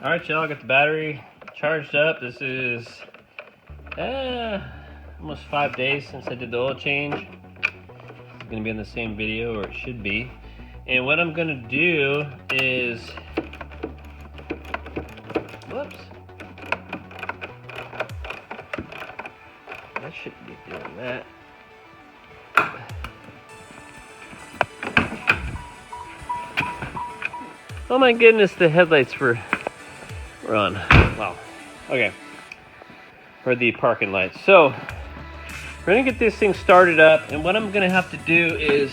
Alright, y'all, got the battery charged up. This is almost 5 days since I did the oil change. It's going to be in the same video, or it should be. And what I'm going to do is... Whoops. I shouldn't be doing that. Oh my goodness, the headlights were on. Wow. Okay. For the parking lights. So, we're going to get this thing started up, and what I'm going to have to do is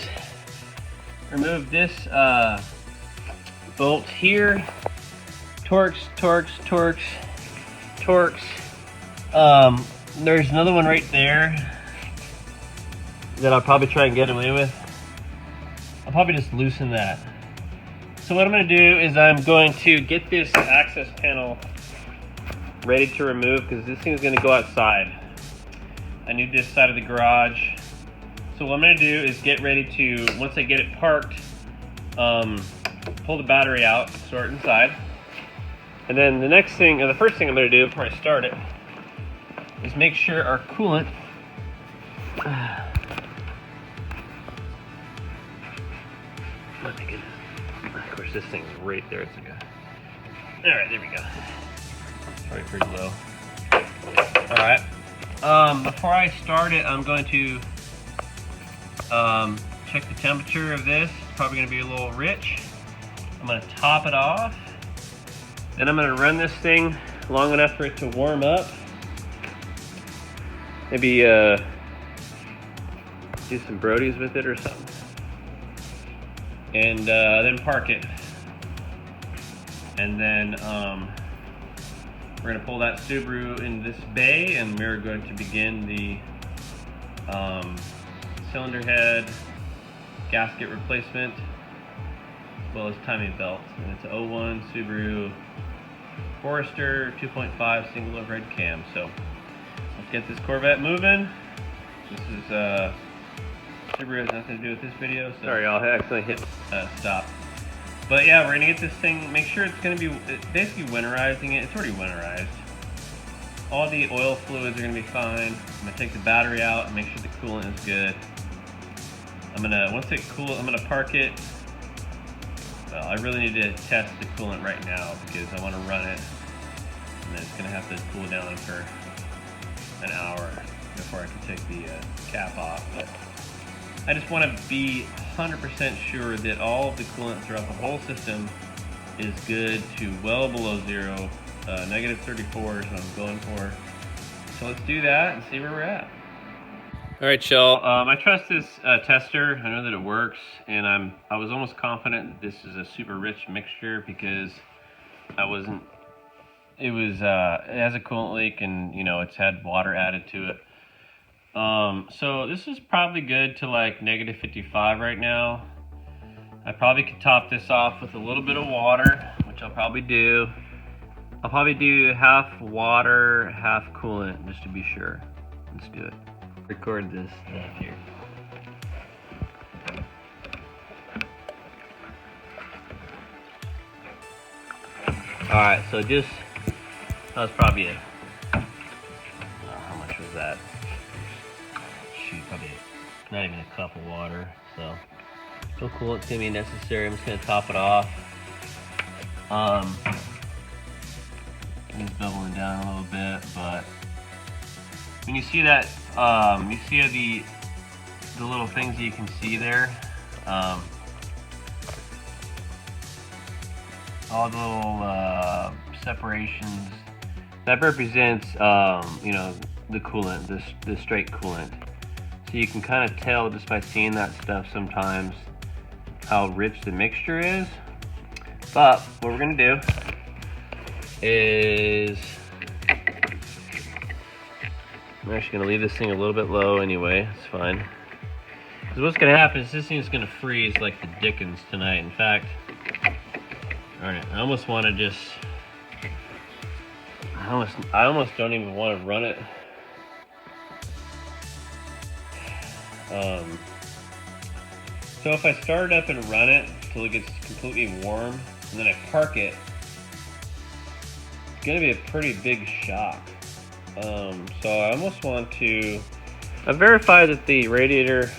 remove this bolt here. Torques. There's another one right there that I'll probably try and get away with. I'll probably just loosen that. So what I'm going to do is I'm going to get this access panel ready to remove because this thing is going to go outside. I need this side of the garage. So what I'm going to do is get ready to, once I get it parked, pull the battery out, store it inside. And then the next thing, or the first thing I'm going to do before I start it, is make sure our coolant of course, this thing's right there. It's like a... Alright, there we go. Probably pretty low. Alright. Before I start it, I'm going to check the temperature of this. It's probably going to be a little rich. I'm going to top it off. Then I'm going to run this thing long enough for it to warm up. Maybe do some Brodies with it or something. And then park it. And then we're going to pull that Subaru in this bay, and we're going to begin the cylinder head gasket replacement, as well as timing belt. And it's an 01 Subaru Forester 2.5 single overhead cam. So let's get this Corvette moving. This is Subaru has nothing to do with this video. So sorry, y'all, I accidentally hit stop. But yeah, we're gonna get this thing, make sure it's gonna be basically winterizing it. It's already winterized. All the oil fluids are gonna be fine. I'm gonna take the battery out and make sure the coolant is good. I'm gonna, once it cools, I'm gonna park it. Well, I really need to test the coolant right now because I wanna run it. And then it's gonna have to cool down for an hour before I can take the cap off. But I just want to be 100% sure that all of the coolant throughout the whole system is good to well below zero, negative 34 is what I'm going for. So let's do that and see where we're at. All right, y'all. I trust this tester. I know that it works, and I was almost confident that this is a super rich mixture because it has a coolant leak, and you know it's had water added to it. So this is probably good to like negative 55 right now. I probably could top this off with a little bit of water, which I'll probably do. I'll probably do half water, half coolant, just to be sure. Let's do it. Record this stuff here. Alright, so just, that was probably it. How much was that? Shoot, probably not even a cup of water, so no coolant's gonna be necessary. I'm just gonna top it off. It's doubling down a little bit, but when you see that, you see the little things that you can see there, all the little separations that represents, you know, the coolant, the straight coolant. So you can kind of tell just by seeing that stuff sometimes how rich the mixture is. But what we're gonna do is I'm actually gonna leave this thing a little bit low anyway. It's fine. Because what's gonna happen is this thing's gonna freeze like the dickens tonight. In fact, all right, I almost want to just, I almost don't even want to run it. So if I start it up and run it till it gets completely warm, and then I park it, gonna be a pretty big shock. So I almost want to. I verified that the radiator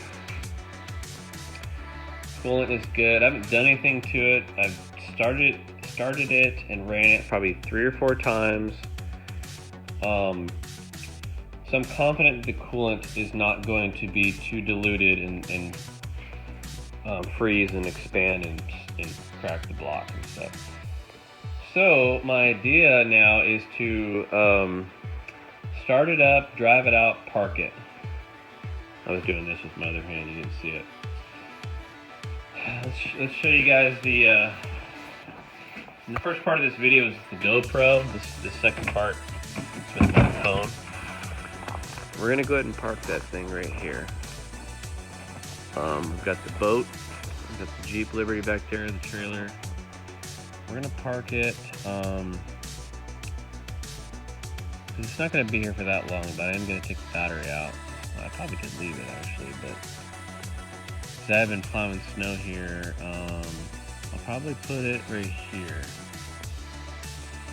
coolant is good. I haven't done anything to it. I've started it and ran it probably 3 or 4 times. So I'm confident the coolant is not going to be too diluted and freeze and expand and crack the block and stuff. So my idea now is to start it up, drive it out, park it. I was doing this with my other hand, you didn't see it. Let's show you guys the first part of this video is the GoPro. The second part is with my phone. We're gonna go ahead and park that thing right here. We've got the boat, we've got the Jeep Liberty back there, the trailer. We're gonna park it. It's not gonna be here for that long, but I am gonna take the battery out. I probably could leave it actually, but since I've been plowing snow here, I'll probably put it right here.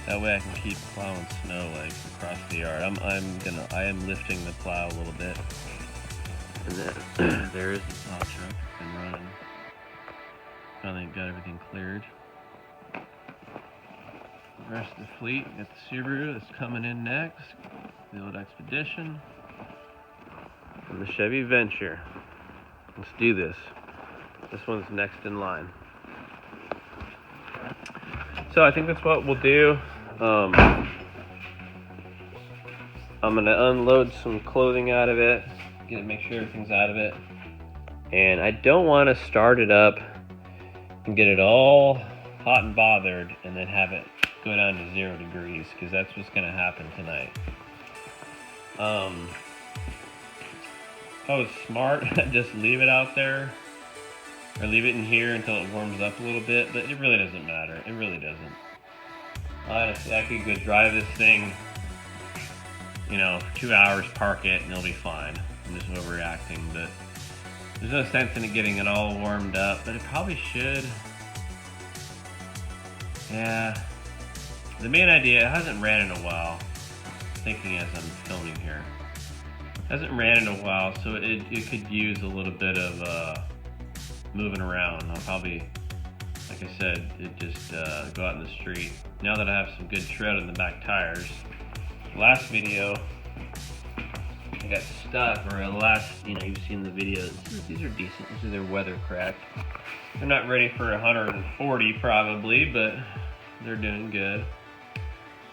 That way I can keep plowing snow like across the yard. I am lifting the plow a little bit. And then there is the plow truck. It's been running. Finally got everything cleared. The rest of the fleet, got the Subaru that's coming in next. The old Expedition. And the Chevy Venture. Let's do this. This one's next in line. So I think that's what we'll do. I'm gonna unload some clothing out of it, make sure everything's out of it. And I don't want to start it up and get it all hot and bothered and then have it go down to 0 degrees, because that's what's gonna happen tonight. If I was smart, I'd just leave it out there, or leave it in here until it warms up a little bit, but it really doesn't matter. It really doesn't. Honestly, I could go drive this thing, you know, for 2 hours, park it, and it'll be fine. I'm just overreacting, but there's no sense in it getting it all warmed up, but it probably should. Yeah. The main idea, it hasn't ran in a while. Thinking as I'm filming here. Hasn't ran in a while, so it could use a little bit of moving around. I'll probably, like I said, just go out in the street. Now that I have some good tread on the back tires. Last video, I got stuck, or you've seen the videos. These are decent. These are their weather cracked. They're not ready for 140 probably, but they're doing good.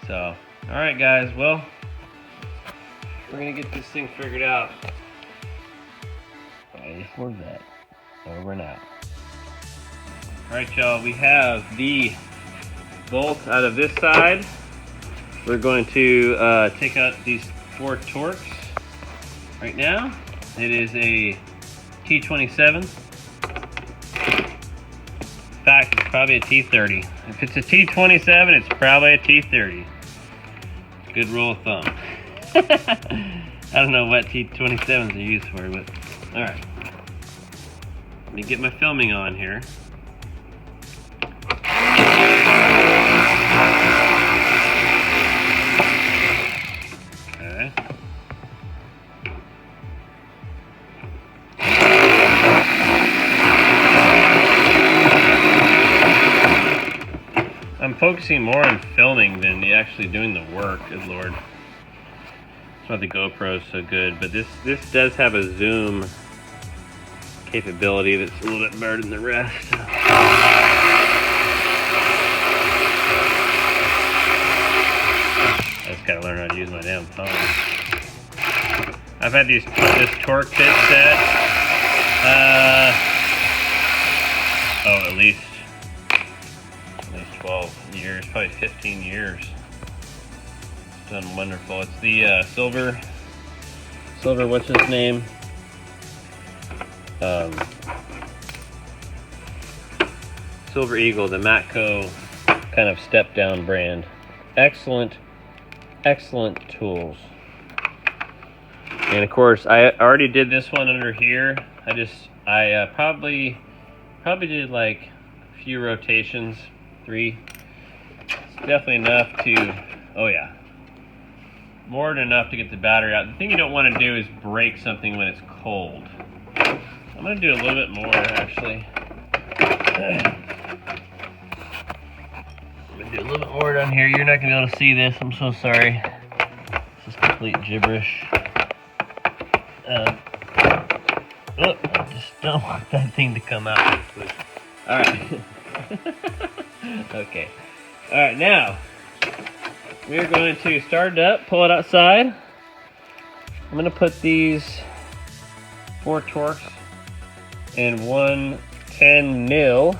So, all right, guys. Well, we're gonna get this thing figured out. Ready for that. Over and out. All right, y'all. We have the bolt out of this side. We're going to take out these 4 Torx right now. It is a T27. In fact, it's probably a T30. If it's a T27, it's probably a T30. Good rule of thumb. I don't know what T27s are used for, but alright. Let me get my filming on here. Okay. I'm focusing more on filming than actually doing the work, good lord. That's why the GoPro is so good, but this does have a zoom capability that's a little bit better than the rest. I just gotta learn how to use my damn phone. I've had this torque bit set, at least 12 years, probably 15 years. It's done wonderful. It's the silver, what's his name? Silver Eagle, the Matco kind of step down brand. Excellent tools. And of course, I already did this one under here. I probably did like a few rotations, 3. It's definitely enough to Oh yeah. More than enough to get the battery out. The thing you don't want to do is break something when it's cold. I'm going to do a little bit more, actually. I'm going to do a little bit more down here. You're not going to be able to see this. I'm so sorry. This is complete gibberish. I just don't want that thing to come out. Alright. Okay. Alright, now we're going to start it up, pull it outside. I'm going to put these 4 Torx and 1 10 mil.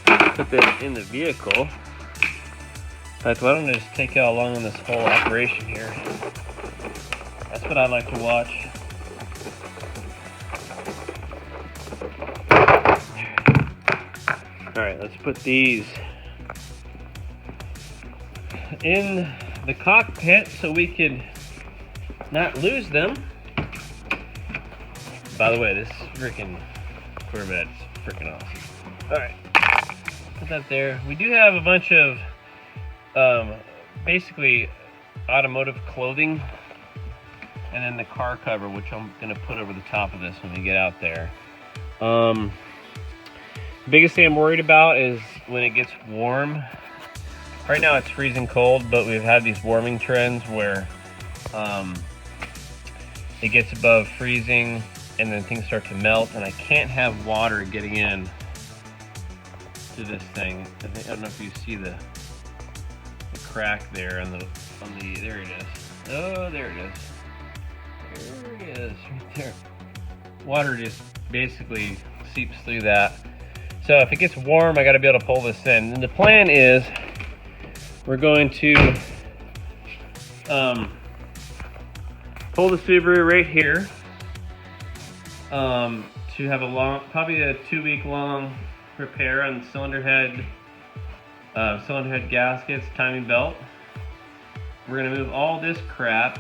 Put this in the vehicle. In fact, why don't I just take you all along on this whole operation here? That's what I like to watch. Alright, let's put these in the cockpit so we can not lose them. By the way, this freaking Corvette's freaking awesome. Alright, put that there. We do have a bunch of basically automotive clothing, and then the car cover, which I'm going to put over the top of this when we get out there. Biggest thing I'm worried about is when it gets warm. Right now it's freezing cold, but we've had these warming trends where it gets above freezing and then things start to melt, and I can't have water getting in to this thing. I don't know if you see the crack there on the there it is. Oh, there it is. There it is, right there. Water just basically seeps through that. So if it gets warm, I got to be able to pull this in. And the plan is we're going to pull the Subaru right here to have a long, probably a 2-week long repair on the cylinder head gaskets, timing belt. We're going to move all this crap,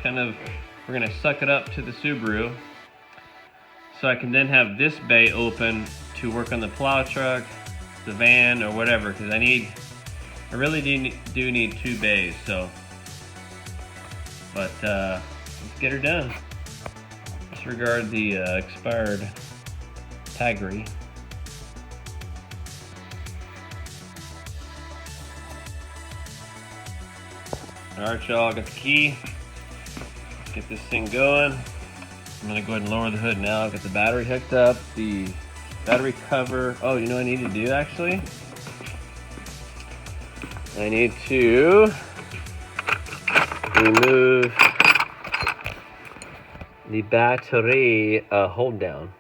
we're going to suck it up to the Subaru so I can then have this bay open to work on the plow truck, the van, or whatever, because I really do need 2 bays. So, but let's get her done. Disregard the expired taggery. Alright, y'all, I got the key. Let's get this thing going. I'm gonna go ahead and lower the hood now. I've got the battery hooked up, the battery cover. Oh, you know what I need to do actually? I need to remove the battery hold down,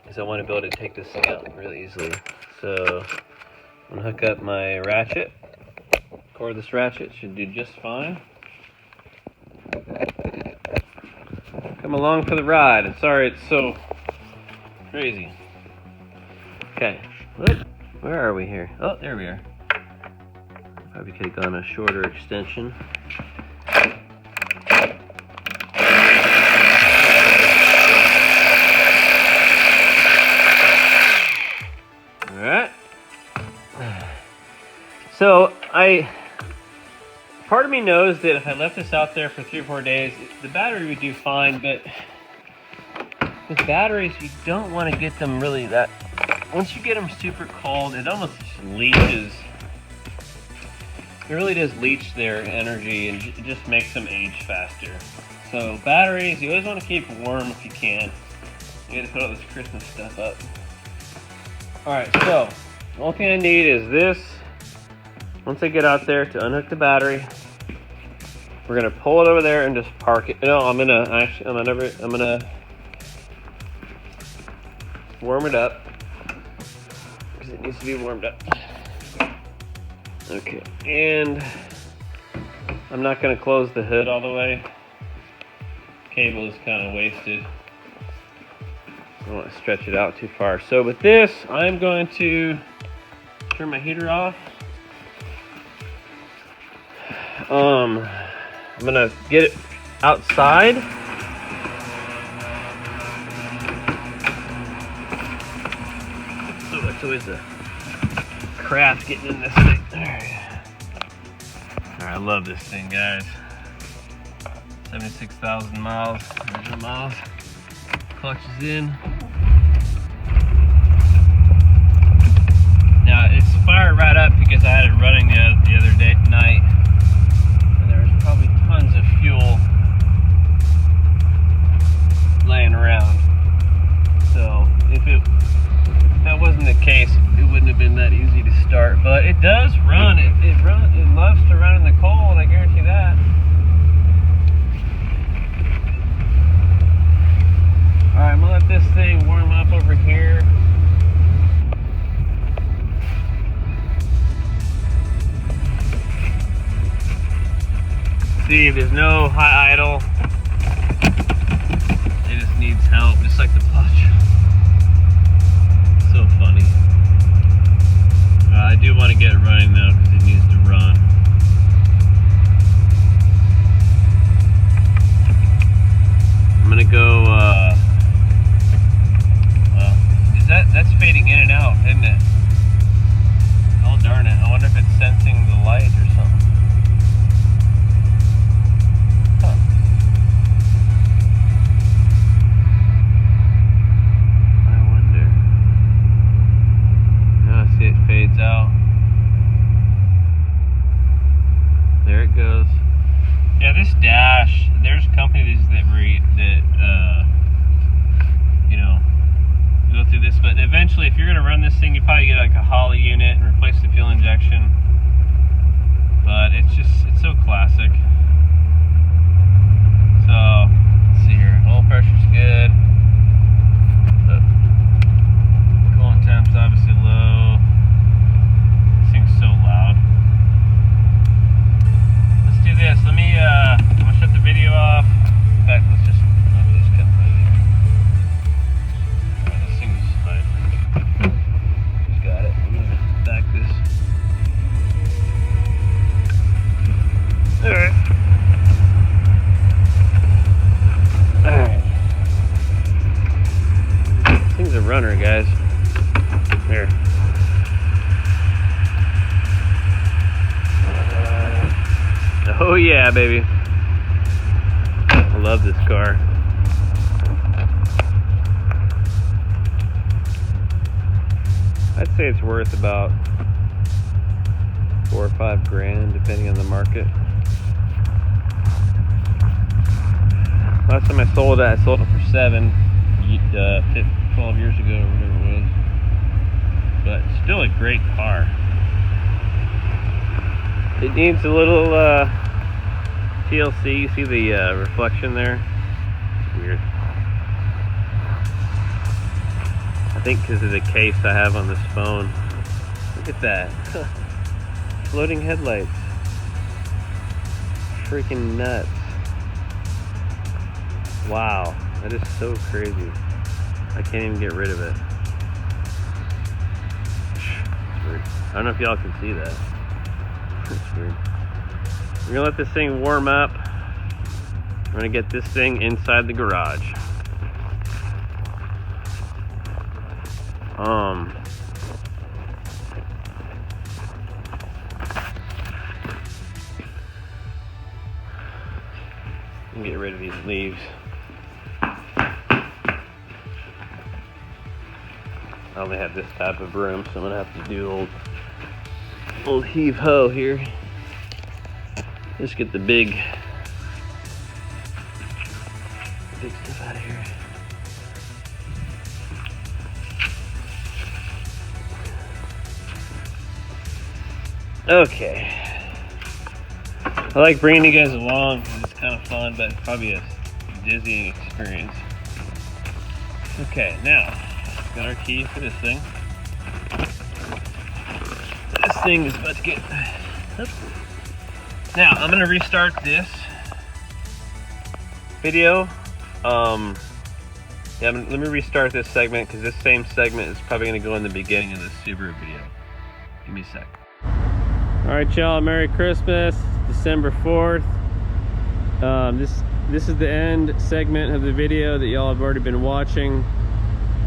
because I want to be able to take this thing out really easily. So I'm gonna hook up my ratchet. Cordless ratchet should do just fine. Come along for the ride. I'm sorry it's so crazy. Okay, where are we here? Oh, there we are. Probably could have gone a shorter extension. Alright. So part of me knows that if I left this out there for 3 or 4 days, the battery would do fine, but with batteries, you don't want to get them really that. Once you get them super cold, it almost leaches. It really does leach their energy, and it just makes them age faster. So batteries, you always want to keep warm if you can. You gotta put all this Christmas stuff up. Alright, so the only thing I need is this. Once I get out there to unhook the battery, we're gonna pull it over there and just park it. No, I'm gonna warm it up because it needs to be warmed up. Okay, and I'm not gonna close the hood all the way. Cable is kind of wasted. I don't want to stretch it out too far. So with this, I'm going to turn my heater off. I'm gonna get it outside. So it's always a craft getting in this thing. All right. I love this thing, guys. 76,000 miles, original miles. Clutch is in. Now it's fired right up because I had it running the other night, and there was probably tons of fuel laying around. So if that wasn't the case, it wouldn't have been that easy to start. But it does run. It loves to run in the cold. I guarantee that. All right, I'm gonna let this thing warm up over here. See, there's no high idle. It just needs help, just like the clutch. So funny. I do want to get it running though, because it needs to run. I'm gonna go. Well, that's fading in and out, isn't it? Oh darn it! I wonder if it's sensing the light or something. Huh. I wonder. Now I see it fades out. There it goes. Yeah, this dash. There's companies that you know, go through this, but eventually, if you're gonna run this thing, you probably get like a Holley unit and replace the fuel injection. But it's so classic. So let's see here. Oil pressure's good. Coolant temp's obviously low. This thing's so loud. Let's do this. I'm gonna shut the video off. In fact, let me just cut the video. This thing's fine. Just got it. I'm gonna back this. Alright. Alright. This thing's a runner, guys. There. Oh yeah, baby. I love this car. I'd say it's worth about $4 or $5 grand, depending on the market. Last time I sold it for $7, 12 years ago or whatever it was. But still a great car. It needs a little TLC. You see the reflection there? It's weird. I think because of the case I have on this phone. Look at that. Floating headlights. Freaking nuts. Wow. That is so crazy. I can't even get rid of it. It's weird. I don't know if y'all can see that. It's weird. We're gonna let this thing warm up. We're gonna get this thing inside the garage. Get rid of these leaves. I only have this type of room, so I'm gonna have to do old heave ho here. Just get the big stuff out of here. Okay. I like bringing you guys along. It's kind of fun, but it's probably a dizzying experience. Okay, now got our key for this thing. This thing is about to get. Oops. Now I'm gonna restart this video. Yeah, let me restart this segment because this same segment is probably gonna go in the beginning of the Subaru video. Give me a sec. All right, y'all. Merry Christmas, December 4th. This is the end segment of the video that y'all have already been watching.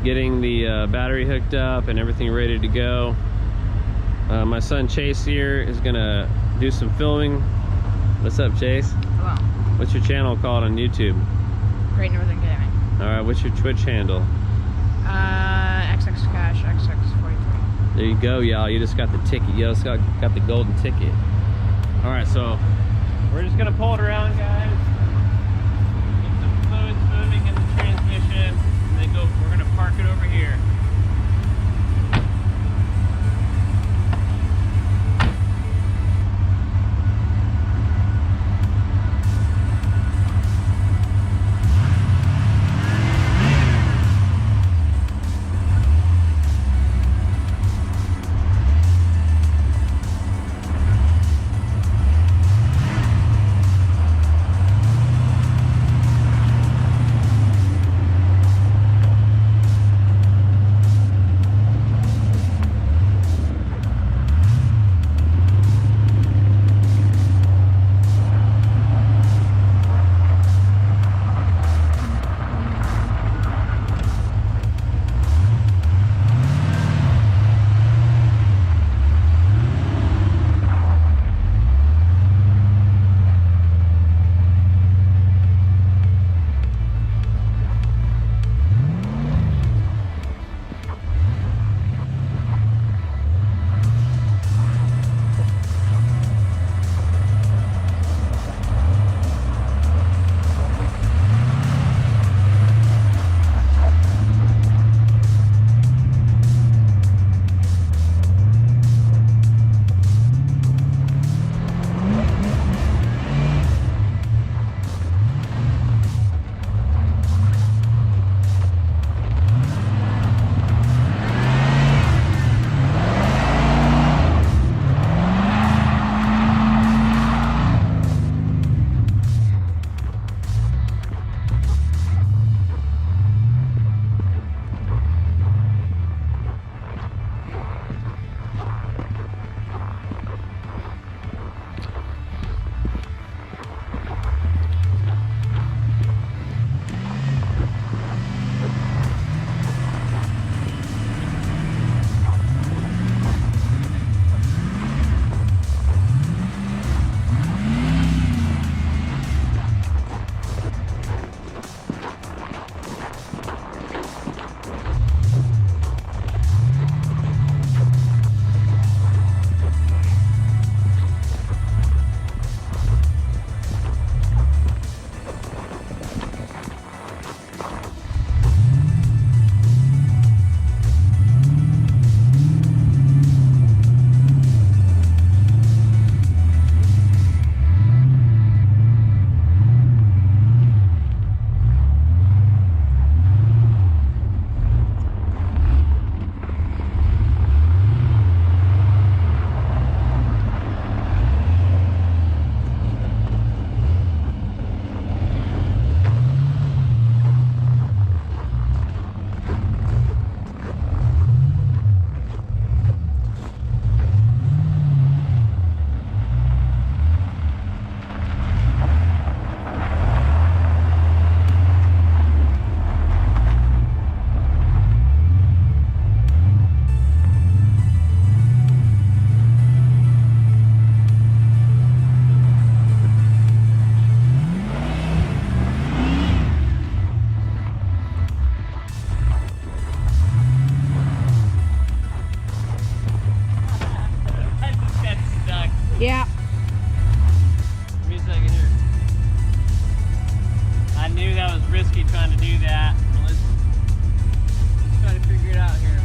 Getting the battery hooked up and everything ready to go. My son Chase here is gonna do some filming What's up, Chase? Hello. What's your channel called on YouTube? Great Northern Gaming. Alright, what's your Twitch handle? XX Cash, XX43. There you go, y'all. You just got the ticket. You just got the golden ticket. Alright, so we're just gonna pull it around, guys. Get some fluids moving in the transmission, and then we're gonna park it over here. Yeah. Give me a second here. I knew that was risky trying to do that. Let's try to figure it out here.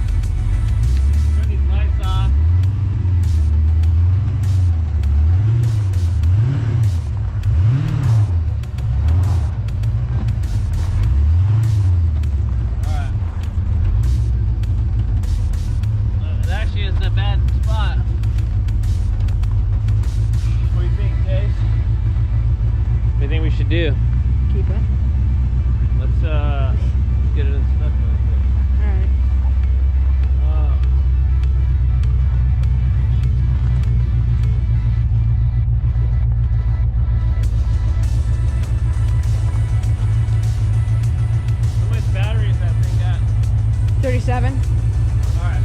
Turn these lights off. Alright. It actually isn't a bad spot. What do you think, Chase? What do you think we should do? Keep it. Let's get it inspected real quick. Alright. How much battery is that thing got? 37. Alright.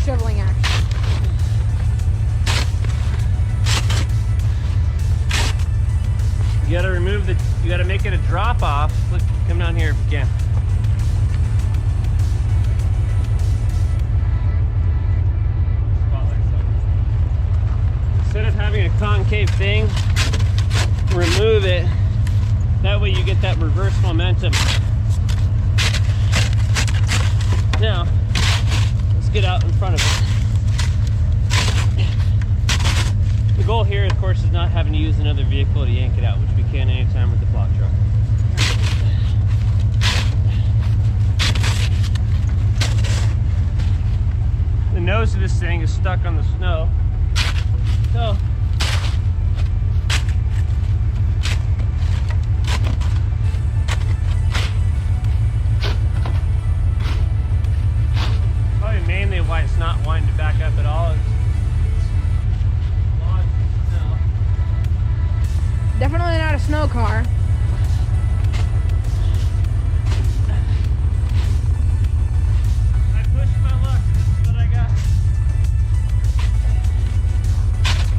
shoveling action. You gotta remove the, you gotta make it a drop off. Look, come down here if you can. Instead of having a concave thing, remove it. That way you get that reverse momentum. Now, let's get out in front of it. The goal here, of course, is not having to use another vehicle to yank it out, which we can anytime with the block truck. The nose of this thing is stuck on the snow. So, probably mainly why it's not wanting to back up at all is lodged in snow. Definitely not a snow car. I pushed my luck, this is what I got.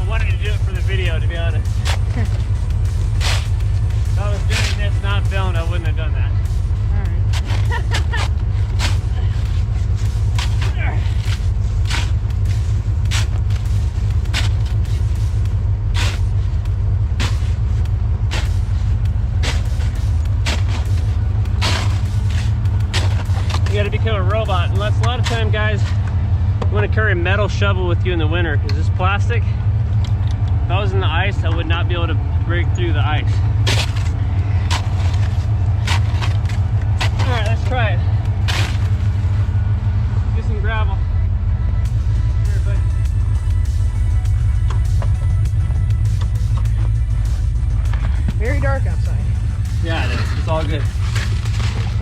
I wanted to do it for the video, to be honest. If I was doing this not filmed, I wouldn't have done that. Alright. You gotta become a robot, and that's a lot of time, guys. You want to carry a metal shovel with you in the winter because this plastic, if I was in the ice, I would not be able to break through the ice. All right, let's try it. Get some gravel. Here, buddy. Very dark outside. Yeah, it is. It's all good.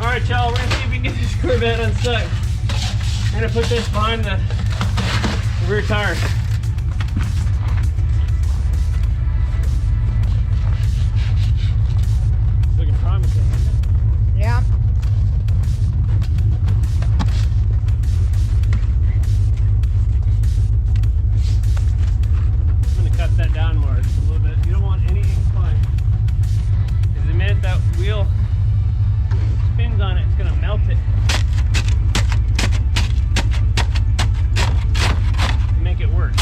All right, y'all, we're gonna see if we can get this Corvette unstuck. I'm gonna put this behind the rear tire. It's looking promising, isn't it? Yeah. I'm gonna cut that down more just a little bit. You don't want any ink flying. Because the minute that wheel spins on it, it's gonna melt it. Make it work.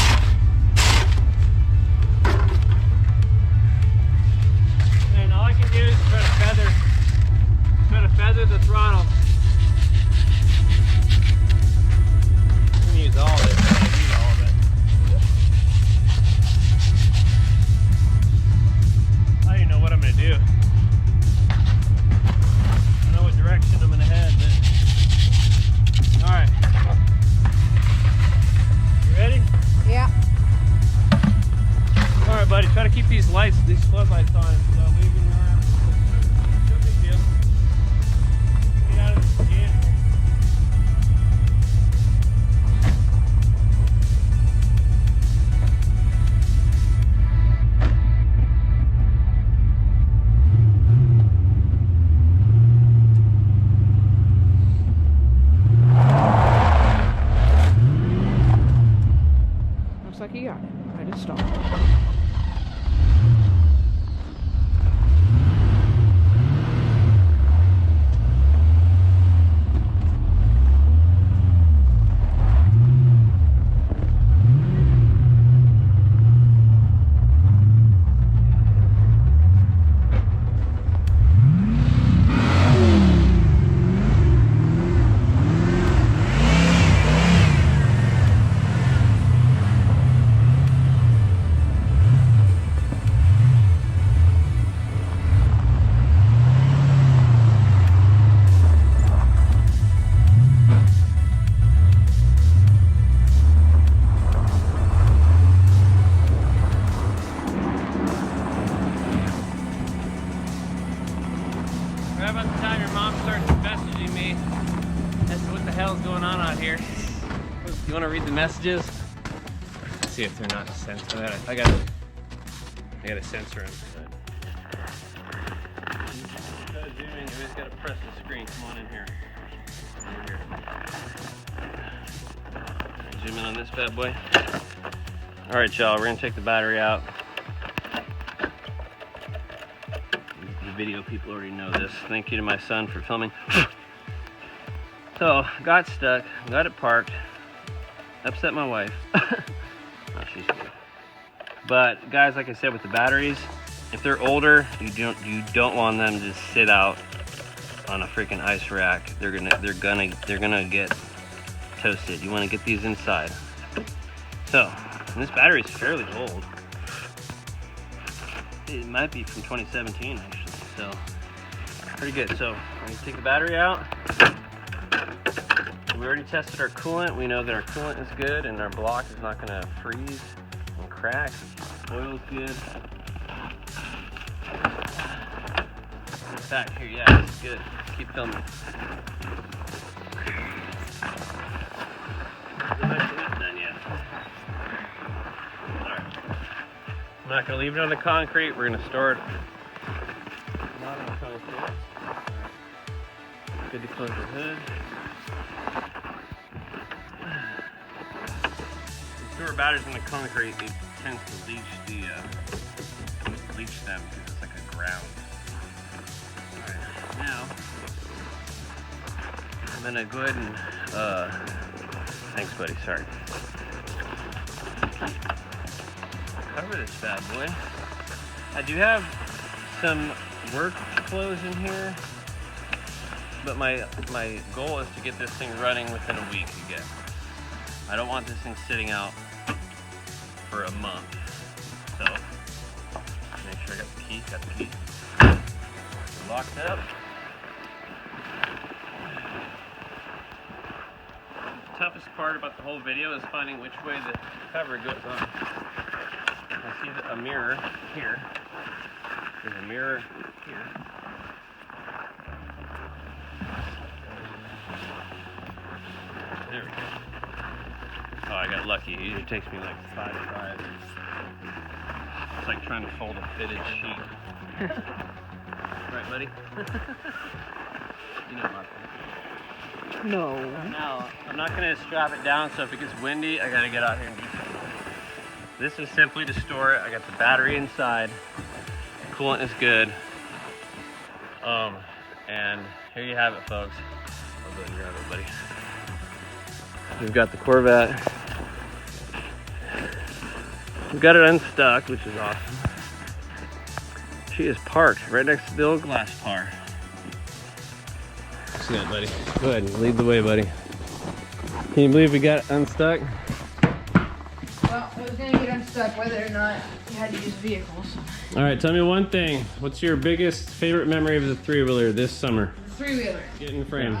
And all I can do is try to feather the throttle. I'm gonna use all of it. I don't need all of it. I don't even know what I'm gonna do. I don't know what direction I'm gonna head, but all right. You ready? Yeah. All right, buddy. Try to keep these lights, these floodlights on, waving around. No big deal. Get out of this jam. Looks like you got it. I just stopped. Right about the time your mom starts messaging me as to what the hell's going on out here. You want to read the messages? Let's see if they're not censored. I gotta censor them. You just gotta press the screen. Come on in here. zoom in on this bad boy. All right, y'all, we're gonna take the battery out. The video people already know this. Thank you to my son for filming. So, got stuck, got it parked, upset my wife. Oh, she's good. But guys, like I said, with the batteries, if they're older, you don't want them to sit out on a freaking ice rack. They're gonna get toasted. You want to get these inside. So, this battery is fairly old. It might be from 2017 actually. So, pretty good. So, we're gonna take the battery out. We already tested our coolant. We know that our coolant is good and our block is not gonna freeze and crack. Oil's good. In fact, here, yeah, it's good. Keep filming. Actually not done yet. Alright. I'm not gonna leave it on the concrete. We're gonna store it not on the concrete. Good to close the hood. Store batteries in the concrete, it tends to leach them because it's like a ground. Alright, now I'm gonna go ahead and thanks buddy, sorry. Cover this bad boy. I do have some work clothes in here, but my goal is to get this thing running within a week again. I don't want this thing sitting out for a month. So, make sure I got the key, Locked up. The toughest part about the whole video is finding which way the cover goes on. I see a mirror here. There's a mirror here. There we go. Oh, I got lucky. It usually takes me like 5 tries. It's like trying to fold a fitted sheet. Right, buddy? You know my point. No. Now, I'm not going to strap it down, so if it gets windy, I got to get out here and do something. This is simply to store it. I got the battery inside. Coolant is good. And here you have it, folks. I'll go and grab it, buddy. We've got the Corvette. We've got it unstuck, which is awesome. She is parked right next to the old glass par. See that, buddy? Go ahead and lead the way, buddy. Can you believe we got it unstuck? Well, it was gonna get unstuck whether or not you had to use vehicles. All right, tell me one thing. What's your biggest favorite memory of the three-wheeler this summer? The three-wheeler. Get in frame.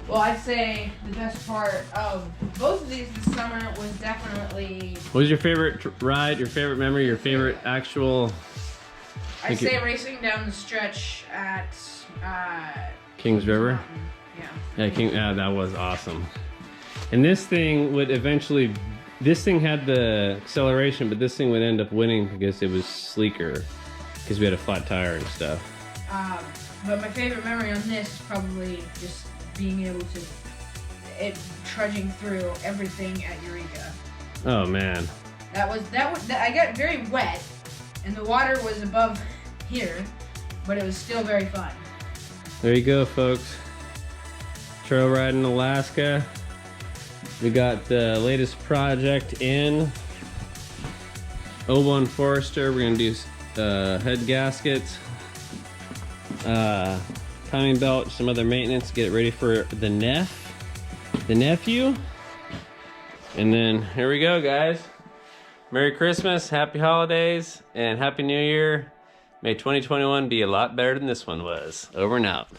Well, I'd say the best part of both of these this summer was definitely... What was your favorite ride, your favorite memory, your favorite actual... I'd say racing down the stretch at... Kings River? Yeah. Yeah, that was awesome. And this thing would eventually... This thing had the acceleration, but this thing would end up winning because it was sleeker. Because we had a flat tire and stuff. But my favorite memory on this is probably just being able to... trudging through everything at Eureka. Oh, man. I got very wet, and the water was above here, but it was still very fun. There you go, folks. Trail ride in Alaska. We got the latest project in. 01 Forester. We're gonna do head gaskets, timing belt, some other maintenance. Get it ready for the nephew. And then here we go, guys. Merry Christmas, Happy Holidays, and Happy New Year. May 2021 be a lot better than this one was. Over and out.